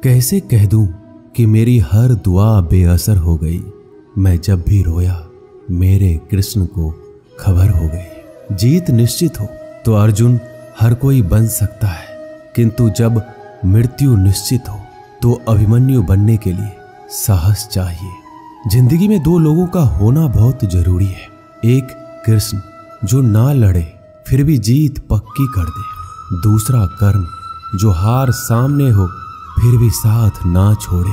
कैसे कह दूं कि मेरी हर दुआ बेअसर हो गई। मैं जब भी रोया मेरे कृष्ण को खबर हो गई। जीत निश्चित हो तो अर्जुन हर कोई बन सकता है, किंतु जब मृत्यु निश्चित हो तो अभिमन्यु बनने के लिए साहस चाहिए। जिंदगी में दो लोगों का होना बहुत जरूरी है। एक कृष्ण जो ना लड़े फिर भी जीत पक्की कर दे, दूसरा कर्ण जो हार सामने हो फिर भी साथ ना छोड़े।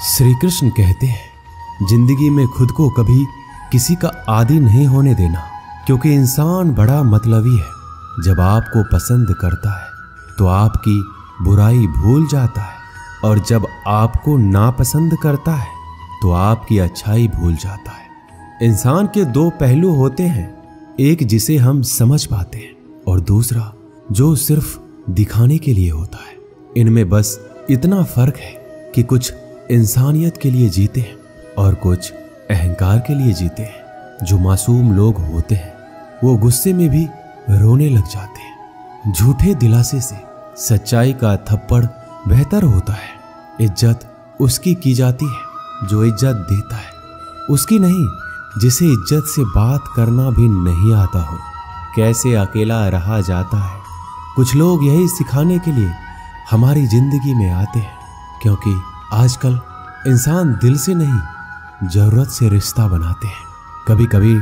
श्री कृष्ण कहते हैं जिंदगी में खुद को कभी किसी का आदी नहीं होने देना, क्योंकि इंसान बड़ा मतलबी है। जब आपको पसंद करता है तो आपकी बुराई भूल जाता है, और जब आपको नापसंद करता है तो आपकी अच्छाई भूल जाता है। इंसान के दो पहलू होते हैं, एक जिसे हम समझ पाते हैं और दूसरा जो सिर्फ दिखाने के लिए होता है। इनमें बस इतना फर्क है कि कुछ इंसानियत के लिए जीते हैं और कुछ अहंकार के लिए जीते हैं। जो मासूम लोग होते हैं वो गुस्से में भी रोने लग जाते हैं। झूठे दिलासे से सच्चाई का थप्पड़ बेहतर होता है। इज्जत उसकी की जाती है जो इज्जत देता है, उसकी नहीं जिसे इज्जत से बात करना भी नहीं आता हो। कैसे अकेला रहा जाता है। कुछ लोग यही सिखाने के लिए हमारी जिंदगी में आते हैं, क्योंकि आजकल इंसान दिल से नहीं जरूरत से रिश्ता बनाते हैं। कभी कभी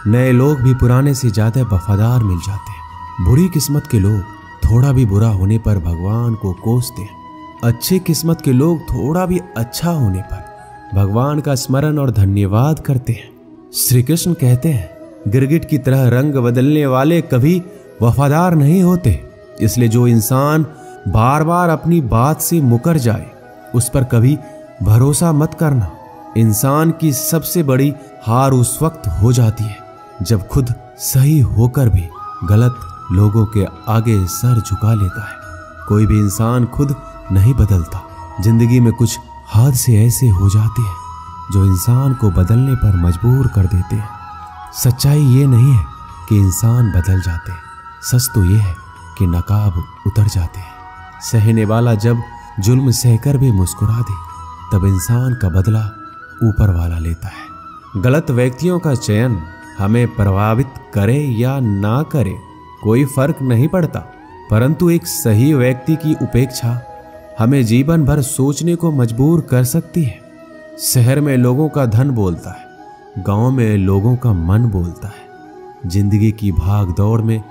नए लोग भी पुराने से ज्यादा वफादार मिल जाते हैं। बुरी किस्मत के लोग थोड़ा भी बुरा होने पर भगवान को कोसते हैं। अच्छी किस्मत के लोग थोड़ा भी अच्छा होने पर भगवान का स्मरण और धन्यवाद करते हैं। श्री कृष्ण कहते हैं गिरगिट की तरह रंग बदलने वाले कभी वफादार नहीं होते। इसलिए जो इंसान बार बार अपनी बात से मुकर जाए उस पर कभी भरोसा मत करना। इंसान की सबसे बड़ी हार उस वक्त हो जाती है जब खुद सही होकर भी गलत लोगों के आगे सर झुका लेता है। कोई भी इंसान खुद नहीं बदलता। जिंदगी में कुछ हादसे ऐसे हो जाते हैं जो इंसान को बदलने पर मजबूर कर देते हैं। सच्चाई ये नहीं है कि इंसान बदल जाते हैं, सच तो ये है कि नकाब उतर जाते हैं। सहने वाला जब जुल्म सहकर भी मुस्कुरा दे तब इंसान का बदला ऊपर वाला लेता है। गलत व्यक्तियों का चयन हमें प्रभावित करे या ना करे कोई फर्क नहीं पड़ता, परंतु एक सही व्यक्ति की उपेक्षा हमें जीवन भर सोचने को मजबूर कर सकती है। शहर में लोगों का धन बोलता है, गांव में लोगों का मन बोलता है। जिंदगी की भाग दौड़ में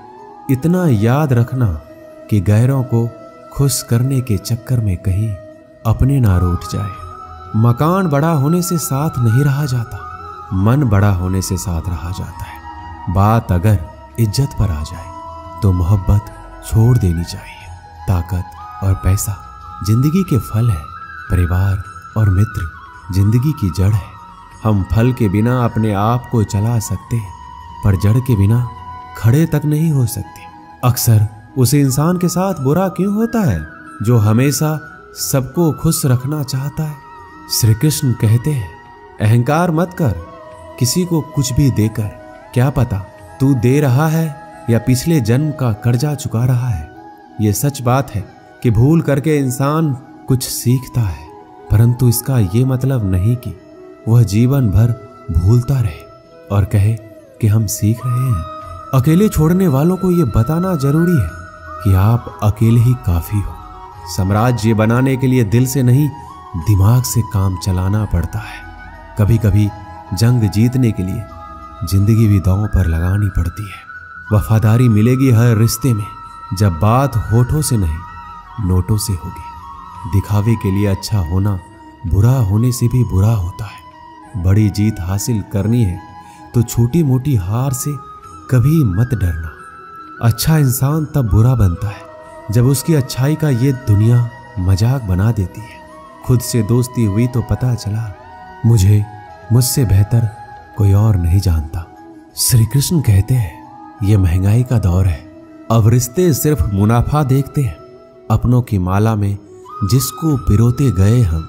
इतना याद रखना कि गैरों को खुश करने के चक्कर में कहीं अपने ना रूठ जाए। मकान बड़ा होने से साथ नहीं रहा जाता, मन बड़ा होने से साथ रहा जाता है। बात अगर इज्जत पर आ जाए तो मोहब्बत छोड़ देनी चाहिए। ताकत और पैसा जिंदगी के फल है, परिवार और मित्र जिंदगी की जड़ है। हम फल के बिना अपने आप को चला सकते हैं, पर जड़ के बिना खड़े तक नहीं हो सकते। अक्सर उस इंसान के साथ बुरा क्यों होता है जो हमेशा सबको खुश रखना चाहता है। श्री कृष्ण कहते हैं अहंकार मत कर किसी को कुछ भी देकर, क्या पता तू दे रहा है या पिछले जन्म का कर्जा चुका रहा है। ये सच बात है कि भूल करके इंसान कुछ सीखता है, परंतु इसका ये मतलब नहीं कि वह जीवन भर भूलता रहे और कहे कि हम सीख रहे हैं। अकेले छोड़ने वालों को यह बताना जरूरी है कि आप अकेले ही काफी हो। साम्राज्य बनाने के लिए दिल से नहीं दिमाग से काम चलाना पड़ता है। कभी कभी जंग जीतने के लिए जिंदगी भी दांव पर लगानी पड़ती है। वफादारी मिलेगी हर रिश्ते में जब बात होठों से नहीं नोटों से होगी। दिखावे के लिए अच्छा होना बुरा होने से भी बुरा होता है। बड़ी जीत हासिल करनी है तो छोटी मोटी हार से कभी मत डरना। अच्छा इंसान तब बुरा बनता है जब उसकी अच्छाई का ये दुनिया मजाक बना देती है। खुद से दोस्ती हुई तो पता चला मुझे मुझसे बेहतर कोई और नहीं जानता। श्री कृष्ण कहते हैं ये महंगाई का दौर है, अब रिश्ते सिर्फ मुनाफा देखते हैं। अपनों की माला में जिसको पिरोते गए हम,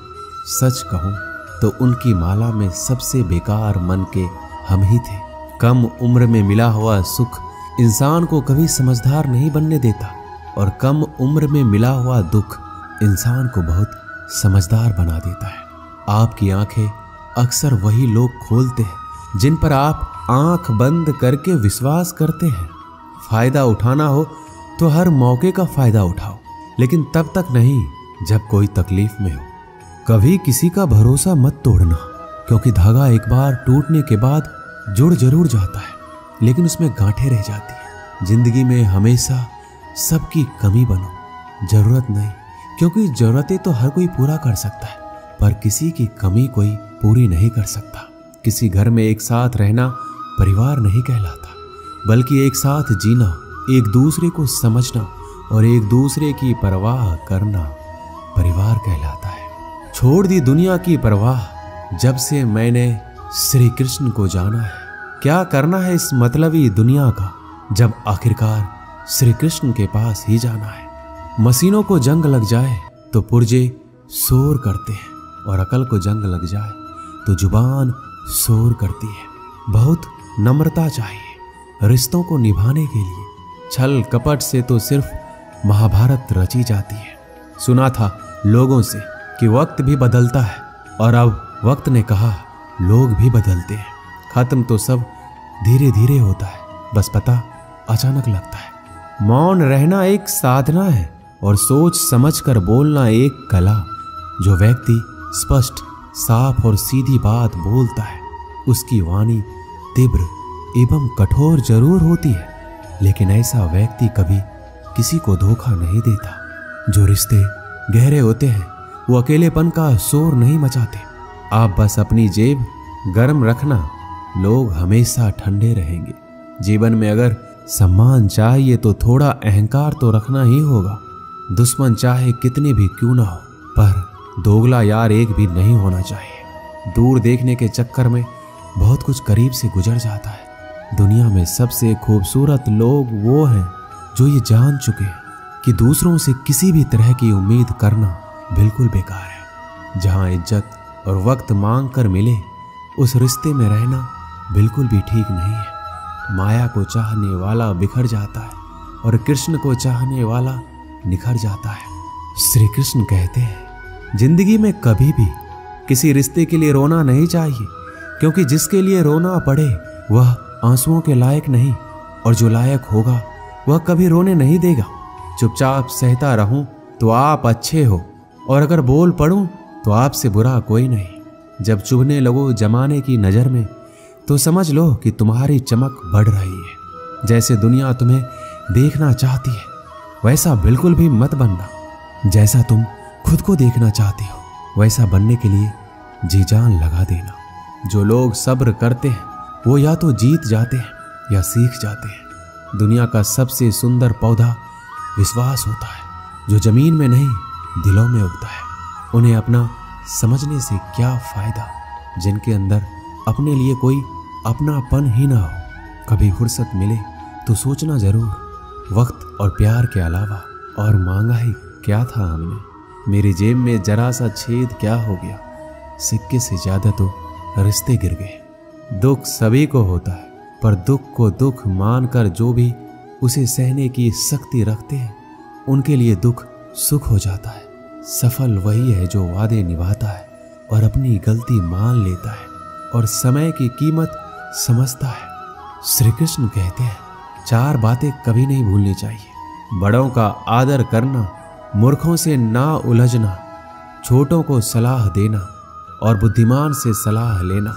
सच कहूं तो उनकी माला में सबसे बेकार मन के हम ही थे। कम उम्र में मिला हुआ सुख इंसान को कभी समझदार नहीं बनने देता और कम उम्र में मिला हुआ दुख इंसान को बहुत समझदार बना देता है। आपकी आंखें अक्सर वही लोग खोलते हैं जिन पर आप आंख बंद करके विश्वास करते हैं। फायदा उठाना हो तो हर मौके का फायदा उठाओ, लेकिन तब तक नहीं जब कोई तकलीफ में हो। कभी किसी का भरोसा मत तोड़ना, क्योंकि धागा एक बार टूटने के बाद जुड़ जरूर जाता है, लेकिन उसमें गांठें रह जाती है। जिंदगी में हमेशा सबकी कमी बनो, जरूरत नहीं, क्योंकि जरूरतें तो हर कोई पूरा कर सकता है, पर किसी की कमी कोई पूरी नहीं कर सकता। किसी घर में एक साथ रहना परिवार नहीं कहलाता, बल्कि एक साथ जीना, एक दूसरे को समझना और एक दूसरे की परवाह करना परिवार कहलाता है। छोड़ दी दुनिया की परवाह जब से मैंने श्री कृष्ण को जाना है। क्या करना है इस मतलबी दुनिया का, जब आखिरकार श्री कृष्ण के पास ही जाना है। मशीनों को जंग लग जाए तो पुर्जे शोर करते हैं, और अकल को जंग लग जाए तो जुबान शोर करती है। बहुत नम्रता चाहिए रिश्तों को निभाने के लिए। छल कपट से तो सिर्फ महाभारत रची जाती है। सुना था लोगों से कि वक्त भी बदलता है, और अब वक्त ने कहा लोग भी बदलते हैं। खत्म तो सब धीरे धीरे होता है, बस पता अचानक लगता है। मौन रहना एक साधना है, और सोच समझकर बोलना एक कला। जो व्यक्ति स्पष्ट, साफ और सीधी बात बोलता है, उसकी वाणी तीव्र एवं कठोर जरूर होती है, लेकिन ऐसा व्यक्ति कभी किसी को धोखा नहीं देता। जो रिश्ते गहरे होते हैं वो अकेलेपन का शोर नहीं मचाते। आप बस अपनी जेब गर्म रखना, लोग हमेशा ठंडे रहेंगे। जीवन में अगर सम्मान चाहिए तो थोड़ा अहंकार तो रखना ही होगा। दुश्मन चाहे कितने भी क्यों ना हो, पर दोगला यार एक भी नहीं होना चाहिए। दूर देखने के चक्कर में बहुत कुछ करीब से गुजर जाता है। दुनिया में सबसे खूबसूरत लोग वो हैं जो ये जान चुके हैं कि दूसरों से किसी भी तरह की उम्मीद करना बिल्कुल बेकार है। जहां इज्जत और वक्त मांग कर मिले, उस रिश्ते में रहना बिल्कुल भी ठीक नहीं है। माया को चाहने वाला बिखर जाता है, और कृष्ण को चाहने वाला निखर जाता है। श्री कृष्ण कहते हैं जिंदगी में कभी भी किसी रिश्ते के लिए रोना नहीं चाहिए, क्योंकि जिसके लिए रोना पड़े वह आंसुओं के लायक नहीं, और जो लायक होगा वह कभी रोने नहीं देगा। चुपचाप सहता रहूं तो आप अच्छे हो, और अगर बोल पड़ूं तो आपसे बुरा कोई नहीं। जब चुभने लगो जमाने की नज़र में तो समझ लो कि तुम्हारी चमक बढ़ रही है। जैसे दुनिया तुम्हें देखना चाहती है वैसा बिल्कुल भी मत बनना। जैसा तुम खुद को देखना चाहते हो वैसा बनने के लिए जी जान लगा देना। जो लोग सब्र करते हैं वो या तो जीत जाते हैं या सीख जाते हैं। दुनिया का सबसे सुंदर पौधा विश्वास होता है, जो जमीन में नहीं दिलों में उगता है। उन्हें अपना समझने से क्या फायदा जिनके अंदर अपने लिए कोई अपनापन ही ना हो। कभी फुर्सत मिले तो सोचना जरूर, वक्त और प्यार के अलावा और मांगा ही क्या था हमने। मेरी जेब में जरा सा छेद क्या हो गया, सिक्के से ज्यादा तो रिश्ते गिर गए। दुख सभी को होता है, पर दुख को दुख मानकर जो भी उसे सहने की शक्ति रखते हैं उनके लिए दुख सुख हो जाता है। सफल वही है जो वादे निभाता है और अपनी गलती मान लेता है और समय की कीमत समझता है। श्री कृष्ण कहते हैं 4 बातें कभी नहीं भूलनी चाहिए। बड़ों का आदर करना, मूर्खों से ना उलझना, छोटों को सलाह देना और बुद्धिमान से सलाह लेना।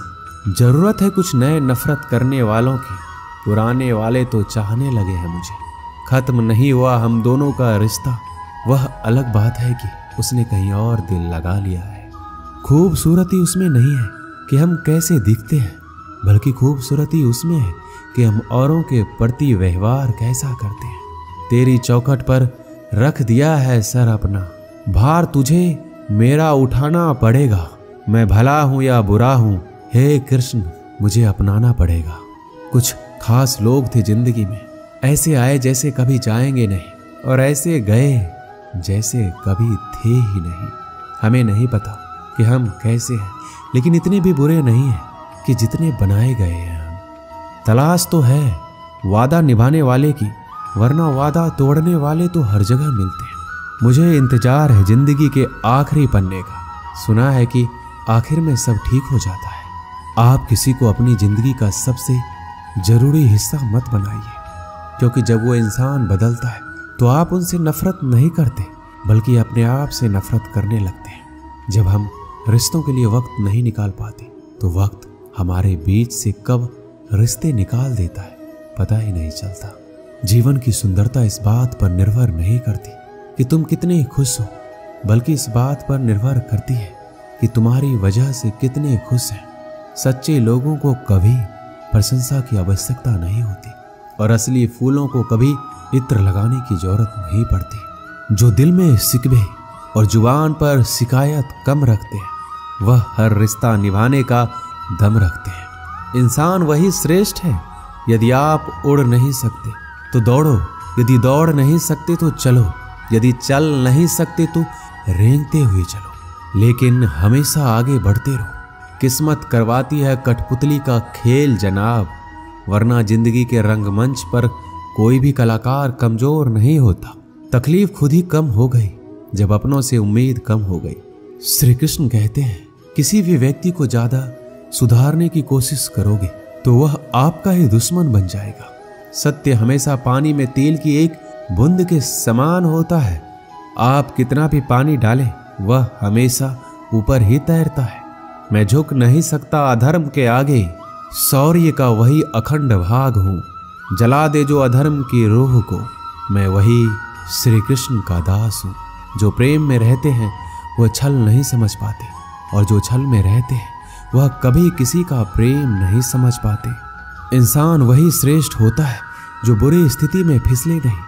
जरूरत है कुछ नए नफरत करने वालों की, पुराने वाले तो चाहने लगे हैं मुझे। खत्म नहीं हुआ हम दोनों का रिश्ता, वह अलग बात है कि उसने कहीं और दिल लगा लिया है। खूबसूरती उसमें नहीं है कि हम कैसे दिखते हैं, बल्कि खूबसूरती उसमें है कि हम औरों के प्रति व्यवहार कैसा करते हैं। तेरी चौखट पर रख दिया है सर अपना, भार तुझे मेरा उठाना पड़ेगा। मैं भला हूं या बुरा हूं, हे कृष्ण मुझे अपनाना पड़ेगा। कुछ खास लोग थे जिंदगी में, ऐसे आए जैसे कभी जाएंगे नहीं, और ऐसे गए जैसे कभी थे ही नहीं। हमें नहीं पता कि हम कैसे हैं, लेकिन इतने भी बुरे नहीं हैं कि जितने बनाए गए हैं हम। तलाश तो है वादा निभाने वाले की, वरना वादा तोड़ने वाले तो हर जगह मिलते हैं। मुझे इंतजार है जिंदगी के आखिरी पन्ने का। सुना है कि आखिर में सब ठीक हो जाता है। आप किसी को अपनी जिंदगी का सबसे जरूरी हिस्सा मत बनाइए, क्योंकि जब वो इंसान बदलता है तो आप उनसे नफरत नहीं करते, बल्कि अपने आप से नफरत करने लगते हैं। जब हम रिश्तों के लिए वक्त नहीं निकाल पाते तो वक्त हमारे बीच से कब रिश्ते निकाल देता है पता ही नहीं चलता। जीवन की सुंदरता इस बात पर निर्भर नहीं करती कि तुम कितने खुश हो, बल्कि इस बात पर निर्भर करती है कि तुम्हारी वजह से कितने खुश हैं। सच्चे लोगों को कभी प्रशंसा की आवश्यकता नहीं होती और असली फूलों को कभी इत्र लगाने की जरूरत नहीं पड़ती। जो दिल में शिकवे और जुबान पर शिकायत कम रखते हैं वह हर रिश्ता निभाने का दम रखते हैं। इंसान वही श्रेष्ठ है। यदि आप उड़ नहीं सकते तो दौड़ो, यदि दौड़ नहीं सकते तो चलो, यदि चल नहीं सकते तो रेंगते हुए चलो, लेकिन हमेशा आगे बढ़ते रहो। किस्मत करवाती है कठपुतली का खेल जनाब, वरना जिंदगी के रंगमंच पर कोई भी कलाकार कमजोर नहीं होता। तकलीफ खुद ही कम हो गई जब अपनों से उम्मीद कम हो गई। श्री कृष्ण कहते हैं, किसी भी व्यक्ति को ज्यादा सुधारने की कोशिश करोगे तो वह आपका ही दुश्मन बन जाएगा। सत्य हमेशा पानी में तेल की एक बूंद के समान होता है। आप कितना भी पानी डालें वह हमेशा ऊपर ही तैरता है। मैं झुक नहीं सकता अधर्म के आगे, शौर्य का वही अखंड भाग हूँ। जला दे जो अधर्म की रूह को, मैं वही श्री कृष्ण का दास हूँ। जो प्रेम में रहते हैं वह छल नहीं समझ पाते, और जो छल में रहते हैं वह कभी किसी का प्रेम नहीं समझ पाते। इंसान वही श्रेष्ठ होता है जो बुरी स्थिति में फिसले नहीं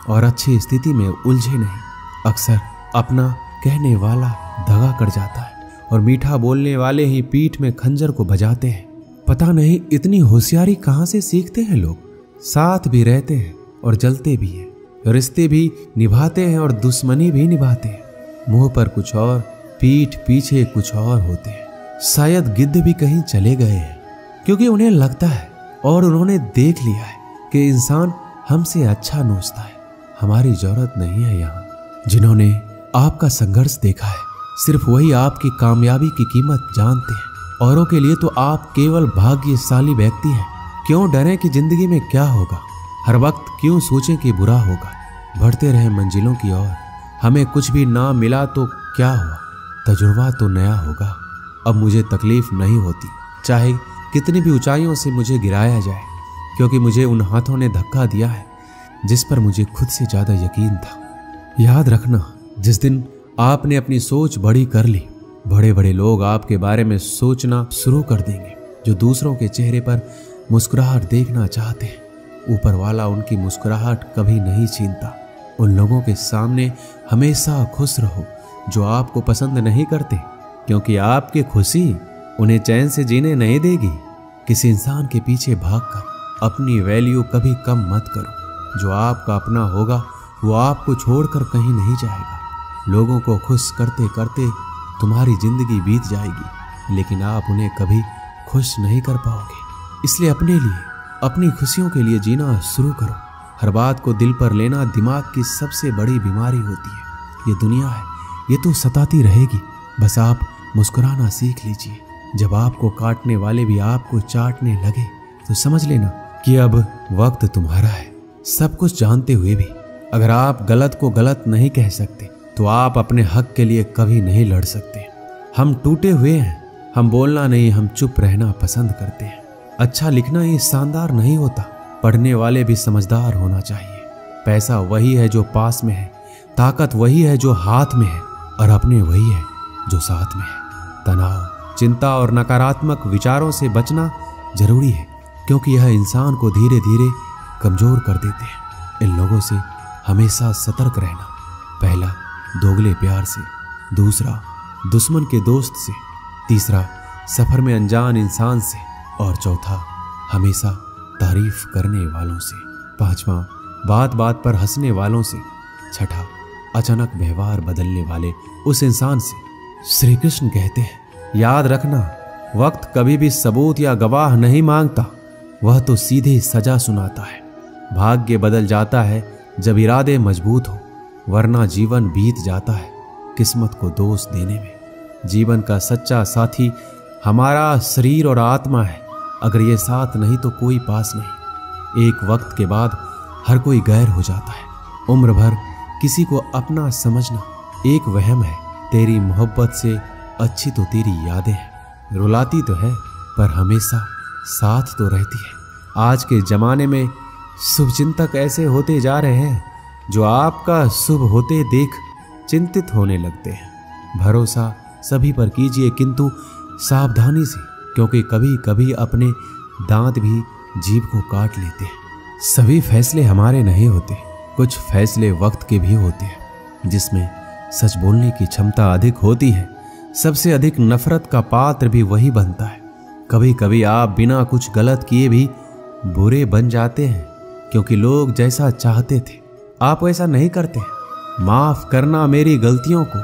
और अच्छी स्थिति में उलझे नहीं। अक्सर अपना कहने वाला दगा कर जाता है और मीठा बोलने वाले ही पीठ में खंजर को बजाते हैं। पता नहीं इतनी होशियारी कहाँ से सीखते हैं लोग। साथ भी रहते हैं और जलते भी हैं, रिश्ते भी निभाते हैं और दुश्मनी भी निभाते हैं। मुंह पर कुछ और, पीठ पीछे कुछ और होते हैं। शायद गिद्ध भी कहीं चले गए हैं, क्योंकि उन्हें लगता है और उन्होंने देख लिया है कि इंसान हमसे अच्छा नोचता है। हमारी जरूरत नहीं है यहाँ। जिन्होंने आपका संघर्ष देखा है सिर्फ वही आपकी कामयाबी की कीमत जानते हैं। औरों के लिए तो आप केवल भाग्यशाली व्यक्ति हैं। क्यों डरें कि जिंदगी में क्या होगा, हर वक्त क्यों सोचें कि बुरा होगा। बढ़ते रहे मंजिलों की ओर। हमें कुछ भी ना मिला तो क्या हुआ, तजुर्बा तो नया होगा। अब मुझे तकलीफ नहीं होती चाहे कितनी भी ऊंचाइयों से मुझे गिराया जाए, क्योंकि मुझे उन हाथों ने धक्का दिया है जिस पर मुझे खुद से ज्यादा यकीन था। याद रखना, जिस दिन आपने अपनी सोच बड़ी कर ली, बड़े बड़े लोग आपके बारे में सोचना शुरू कर देंगे। जो दूसरों के चेहरे पर मुस्कुराहट देखना चाहते हैं, ऊपर वाला उनकी मुस्कुराहट कभी नहीं छीनता। उन लोगों के सामने हमेशा खुश रहो जो आपको पसंद नहीं करते, क्योंकि आपकी खुशी उन्हें चैन से जीने नहीं देगी। किसी इंसान के पीछे भागकर अपनी वैल्यू कभी कम मत करो। जो आपका अपना होगा वो आपको छोड़कर कहीं नहीं जाएगा। लोगों को खुश करते करते तुम्हारी जिंदगी बीत जाएगी, लेकिन आप उन्हें कभी खुश नहीं कर पाओगे। इसलिए अपने लिए, अपनी खुशियों के लिए जीना शुरू करो। हर बात को दिल पर लेना दिमाग की सबसे बड़ी बीमारी होती है। ये दुनिया है, ये तो सताती रहेगी, बस आप मुस्कुराना सीख लीजिए। जब आपको काटने वाले भी आपको चाटने लगे तो समझ लेना कि अब वक्त तुम्हारा है। सब कुछ जानते हुए भी अगर आप गलत को गलत नहीं कह सकते तो आप अपने हक के लिए कभी नहीं लड़ सकते। हम टूटे हुए हैं, हम बोलना नहीं, हम चुप रहना पसंद करते हैं। अच्छा लिखना ये शानदार नहीं होता, पढ़ने वाले भी समझदार होना चाहिए। पैसा वही है जो पास में है, ताकत वही है जो हाथ में है, और अपने वही है जो साथ में है। तनाव, चिंता और नकारात्मक विचारों से बचना जरूरी है, क्योंकि यह इंसान को धीरे धीरे कमजोर कर देते हैं। इन लोगों से हमेशा सतर्क रहना। पहला, दोगले प्यार से। दूसरा, दुश्मन के दोस्त से। तीसरा, सफर में अनजान इंसान से। और चौथा, हमेशा तारीफ करने वालों से। पांचवा, बात बात पर हंसने वालों से। छठा, अचानक व्यवहार बदलने वाले उस इंसान से। श्री कृष्ण कहते हैं, याद रखना, वक्त कभी भी सबूत या गवाह नहीं मांगता, वह तो सीधे सजा सुनाता है। भाग्य बदल जाता है जब इरादे मजबूत हो, वरना जीवन बीत जाता है किस्मत को दोष देने में। जीवन का सच्चा साथी हमारा शरीर और आत्मा है। अगर ये साथ नहीं तो कोई पास नहीं। एक वक्त के बाद हर कोई गैर हो जाता है। उम्र भर किसी को अपना समझना एक वहम है। तेरी मोहब्बत से अच्छी तो तेरी यादें हैं। रुलाती तो है पर हमेशा साथ तो रहती है। आज के जमाने में शुभचिंतक ऐसे होते जा रहे हैं जो आपका शुभ होते देख चिंतित होने लगते हैं। भरोसा सभी पर कीजिए किंतु सावधानी से, क्योंकि कभी कभी अपने दांत भी जीभ को काट लेते हैं। सभी फैसले हमारे नहीं होते, कुछ फैसले वक्त के भी होते हैं जिसमें सच बोलने की क्षमता अधिक होती है। सबसे अधिक नफरत का पात्र भी वही बनता है। कभी कभी आप बिना कुछ गलत किए भी बुरे बन जाते हैं, क्योंकि लोग जैसा चाहते थे आप वैसा नहीं करते। माफ करना मेरी गलतियों को,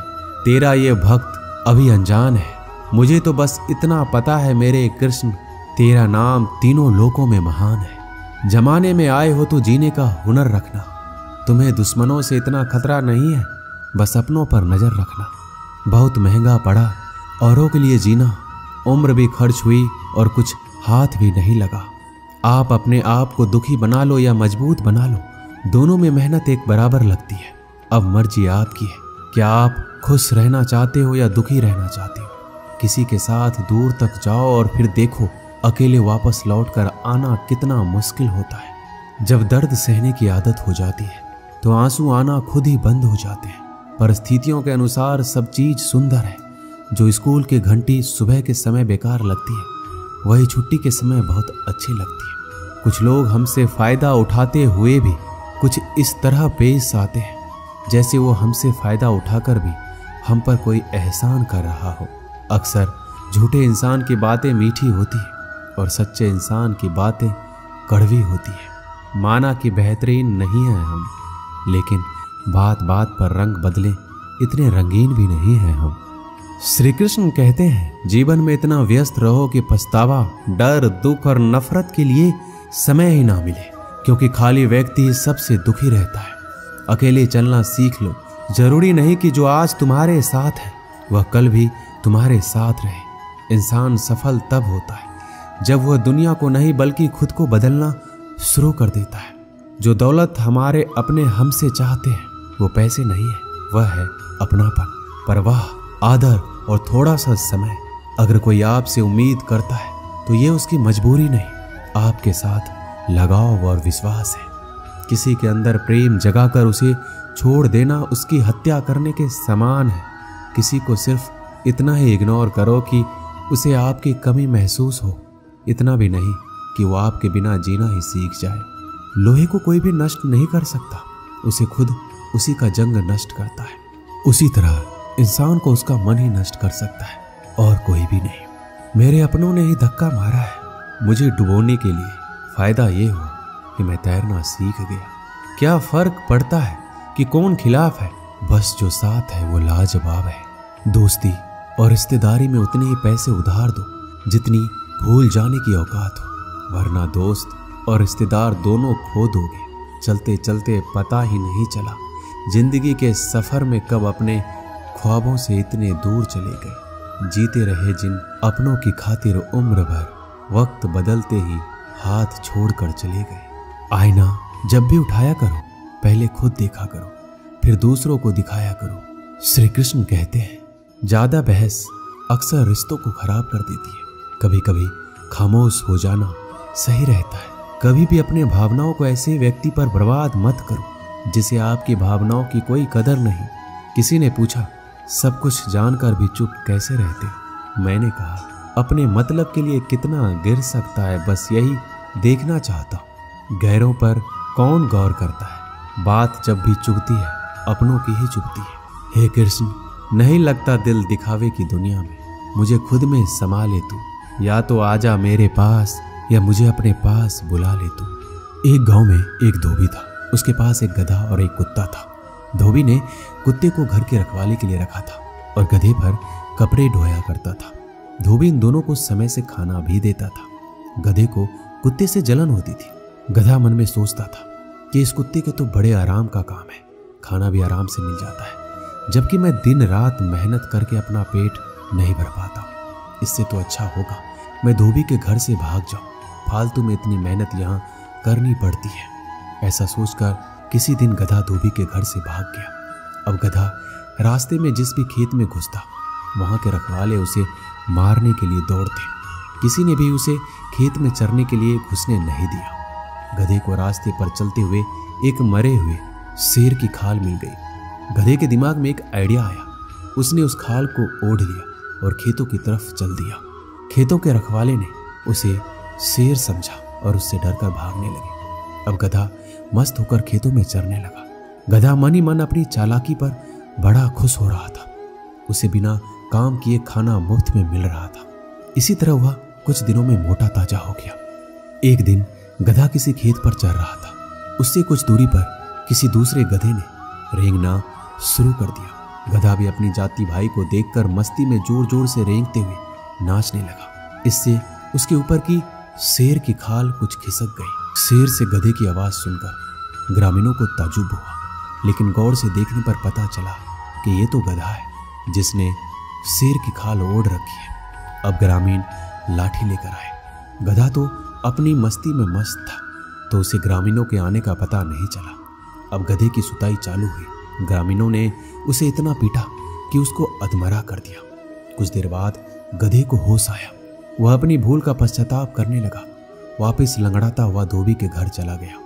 तेरा ये भक्त अभी अनजान है। मुझे तो बस इतना पता है मेरे कृष्ण, तेरा नाम तीनों लोकों में महान है। जमाने में आए हो तो जीने का हुनर रखना। तुम्हें दुश्मनों से इतना खतरा नहीं है, बस अपनों पर नजर रखना। बहुत महंगा पड़ा औरों के लिए जीना। उम्र भी खर्च हुई और कुछ हाथ भी नहीं लगा। आप अपने आप को दुखी बना लो या मजबूत बना लो, दोनों में मेहनत एक बराबर लगती है। अब मर्जी आपकी है, क्या आप खुश रहना चाहते हो या दुखी रहना चाहते हो। किसी के साथ दूर तक जाओ और फिर देखो अकेले वापस लौटकर आना कितना मुश्किल होता है। जब दर्द सहने की आदत हो जाती है तो आंसू आना खुद ही बंद हो जाते हैं। परिस्थितियों के अनुसार सब चीज सुंदर है। जो स्कूल की घंटी सुबह के समय बेकार लगती है, वही छुट्टी के समय बहुत अच्छी लगती है। कुछ लोग हमसे फायदा उठाते हुए भी कुछ इस तरह पेश आते हैं जैसे वो हमसे फायदा उठाकर भी हम पर कोई एहसान कर रहा हो। अक्सर झूठे इंसान की बातें मीठी होती है और सच्चे इंसान की बातें कड़वी होती है। माना कि बेहतरीन नहीं है हम, लेकिन बात बात पर रंग बदले इतने रंगीन भी नहीं है हम। श्री कृष्ण कहते हैं जीवन में इतना व्यस्त रहो कि पछतावा, डर, दुख और नफरत के लिए समय ही ना मिले, क्योंकि खाली व्यक्ति सबसे दुखी रहता है। अकेले चलना सीख लो। जरूरी नहीं कि जो आज तुम्हारे साथ है वह कल भी तुम्हारे साथ रहे। इंसान सफल तब होता है जब वह दुनिया को नहीं बल्कि खुद को बदलना शुरू कर देता है। जो दौलत हमारे अपने हमसे चाहते हैं वो पैसे नहीं है, वह है अपनापन, परवाह, आदर और थोड़ा सा समय। अगर कोई आपसे उम्मीद करता है तो ये उसकी मजबूरी नहीं, आपके साथ लगाव और विश्वास है। किसी के अंदर प्रेम जगाकर उसे छोड़ देना उसकी हत्या करने के समान है। किसी को सिर्फ इतना ही इग्नोर करो कि उसे आपकी कमी महसूस हो, इतना भी नहीं कि वो आपके बिना जीना ही सीख जाए। लोहे को कोई भी नष्ट नहीं कर सकता, उसे खुद उसी का जंग नष्ट करता है। उसी तरह इंसान को उसका मन ही नष्ट कर सकता है और कोई भी नहीं। मेरे अपनों ने ही धक्का मारा है मुझे डुबोने के लिए। फायदा ये हुआ कि मैं तैरना सीख गया। क्या फर्क पड़ता है कि कौन खिलाफ है, बस जो साथ है वो लाजवाब है। दोस्ती और रिश्तेदारी में उतने ही पैसे उधार दो जितनी भूल जाने की औकात हो, वरना दोस्त और रिश्तेदार दोनों खो दोगे। चलते चलते पता ही नहीं चला जिंदगी के सफर में कब अपने ख्वाबों से इतने दूर चले गए। जीते रहे जिन अपनों की खातिर उम्र भर, वक्त बदलते ही हाथ छोड़कर चले गए। आईना जब भी उठाया करो पहले खुद देखा करो, फिर दूसरों को दिखाया करो। श्री कृष्ण कहते हैं ज्यादा बहस अक्सर रिश्तों को खराब कर देती है। कभी कभी खामोश हो जाना सही रहता है। कभी भी अपने भावनाओं को ऐसे व्यक्ति पर बर्बाद मत करो जिसे आपकी भावनाओं की कोई कदर नहीं। किसी ने पूछा सब कुछ जानकर भी चुप कैसे रहते हो? मैंने कहा अपने मतलब के लिए कितना गिर सकता है, बस यही देखना चाहता हूँ। गैरों पर कौन गौर करता है, बात जब भी चुभती है अपनों की ही चुभती है। हे कृष्ण, नहीं लगता दिल दिखावे की दुनिया में, मुझे खुद में समा ले तू। या तो आजा मेरे पास या मुझे अपने पास बुला ले तू। एक गांव में एक धोबी था, उसके पास एक गधा और एक कुत्ता था। धोबी ने कुत्ते को घर की रखवाली के लिए रखा था और गधे पर कपड़े ढोया करता था। धोबी इन दोनों को समय से खाना भी देता था। गधे को कुत्ते से जलन होती थी। गधा मन में सोचता था कि इस कुत्ते के तो बड़े आराम का काम है, खाना भी आराम से मिल जाता है, जबकि मैं दिन रात मेहनत करके अपना पेट नहीं भर पाता। इससे तो अच्छा होगा मैं धोबी के घर से भाग जाऊं, फालतू में इतनी मेहनत यहाँ करनी पड़ती है। ऐसा सोचकर किसी दिन गधा धोबी के घर से भाग गया। अब गधा रास्ते में जिस भी खेत में घुसता, वहां के रखवाले उसे मारने के लिए दौड़ते। किसी ने भी उसे खेत में चरने के लिए घुसने नहीं दिया। गधे को रास्ते पर चलते हुए एक मरे हुए शेर की खाल मिल गई। गधे के दिमाग में एक आइडिया आया। उसने उस खाल को ओढ़ लिया और खेतों की तरफ चल दिया। खेतों के रखवाले ने उसे शेर समझा और उससे डरकर भागने लगे। अब गधा मस्त होकर खेतों में चरने लगा। गधा मन ही मन अपनी चालाकी पर बड़ा खुश हो रहा था। उसे बिना काम किए खाना मुफ्त में मिल रहा था। इसी तरह वह कुछ दिनों में मोटा ताजा हो गया। एक दिन गधा किसी खेत पर चर रहा था। उससे कुछ दूरी पर किसी दूसरे गधे ने रेंगना शुरू कर दिया। गधा भी अपनी जाति भाई को देखकर मस्ती में जोर जोर से रेंगते हुए नाचने लगा। इससे उसके ऊपर की शेर की खाल कुछ खिसक गई। शेर से गधे की आवाज सुनकर ग्रामीणों को ताज्जुब हुआ, लेकिन गौर से देखने पर पता चला कि ये तो गधा है जिसने शेर की खाल ओढ़ रखी है। अब ग्रामीण लाठी लेकर आए। गधा तो अपनी मस्ती में मस्त था, तो उसे ग्रामीणों के आने का पता नहीं चला। अब गधे की सुताई चालू हुई। ग्रामीणों ने उसे इतना पीटा कि उसको अधमरा कर दिया। कुछ देर बाद गधे को होश आया। वह अपनी भूल का पश्चाताप करने लगा। वापस लंगड़ाता हुआ धोबी के घर चला गया।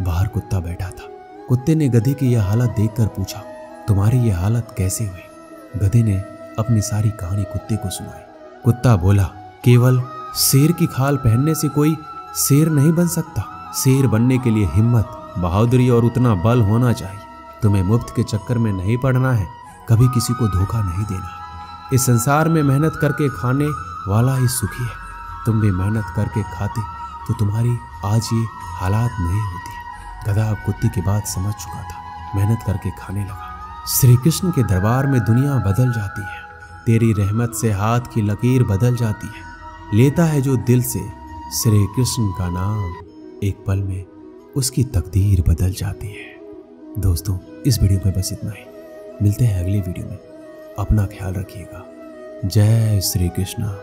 बाहर कुत्ता बैठा था। कुत्ते ने गधे की यह हालत देखकर पूछा, तुम्हारी यह हालत कैसे हुई? गधे ने अपनी सारी कहानी कुत्ते को सुनाई। कुत्ता बोला, केवल शेर की खाल पहनने से कोई शेर नहीं बन सकता। शेर बनने के लिए हिम्मत, बहादुरी और उतना बल होना चाहिए। तुम्हें मुफ्त के चक्कर में नहीं पड़ना है, कभी किसी को धोखा नहीं देना। इस संसार में मेहनत करके खाने वाला ही सुखी है। तुम भी मेहनत करके खाते तो तुम्हारी आज ये हालात नहीं होती। गधा अब कुत्ते की बात समझ चुका था। मेहनत करके खाने लगा। श्री कृष्ण के दरबार में दुनिया बदल जाती है। तेरी रहमत से हाथ की लकीर बदल जाती है। लेता है जो दिल से श्री कृष्ण का नाम, एक पल में उसकी तकदीर बदल जाती है। दोस्तों, इस वीडियो में बस इतना ही। मिलते हैं अगली वीडियो में। अपना ख्याल रखिएगा। जय श्री कृष्ण।